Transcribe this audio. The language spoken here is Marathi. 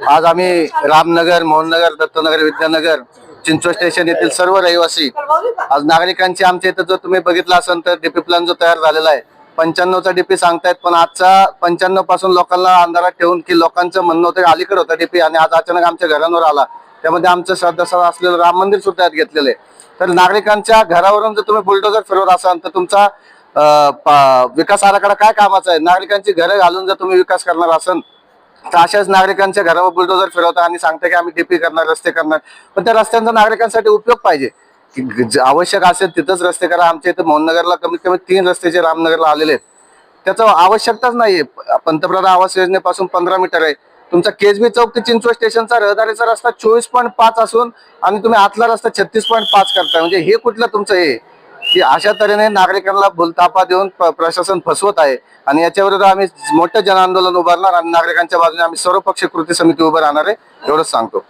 आज आम्ही रामनगर, मोहननगर, दत्तनगर, विद्यानगर, चिंचवड स्टेशन येथील सर्व रहिवासी आज नागरिकांची आमच्या इथं जो तुम्ही बघितला असाल तर डीपी प्लॅन जो तयार झालेला आहे 95चा डीपी सांगतायत, पण आजचा 95 पासून लोकांना अंधारात ठेवून की लोकांचं म्हणणं होतं अलीकडे होता डीपी आणि आज अचानक आमच्या घरांवर आला. त्यामध्ये आमचं श्रद्धास्थळ असलेलं राम मंदिर सुद्धा यात घेतलेलं आहे. तर नागरिकांच्या घरावरून जर तुम्ही बुलडोजर फिरवत असाल तर तुमचा विकास आराखडा काय कामाचा आहे? नागरिकांची घरं घालून जर तुम्ही विकास करणार असाल तर अशाच नागरिकांच्या घरावर बुलडोजर फिरवता आणि सांगता की आम्ही डीपी करणार, रस्ते करणार, पण त्या रस्त्यांचा नागरिकांसाठी उपयोग पाहिजे की आवश्यक असेल तिथंच रस्ते करा. आमच्या इथं मोहननगरला कमीत कमी 3 रस्ते जे रामनगरला आलेले आहेत त्याचा आवश्यकताच नाहीये. पंतप्रधान आवास योजनेपासून 15 मीटर आहे. तुमचा केसबी चौक ते चिंचवड स्टेशनचा रहदारीचा रस्ता 24.5 असून आणि तुम्ही आतला रस्ता 36.5 करताय. म्हणजे हे कुठलं तुमचं हे की अशा तऱ्हेने नागरिकांना भूलथापा देऊन प्रशासन फसवत आहे आणि याच्याविरुद्ध आम्ही मोठं जन आंदोलन उभारणार आणि नागरिकांच्या बाजूने आम्ही सर्वपक्षीय कृती समिती उभं राहणार आहे एवढंच सांगतो.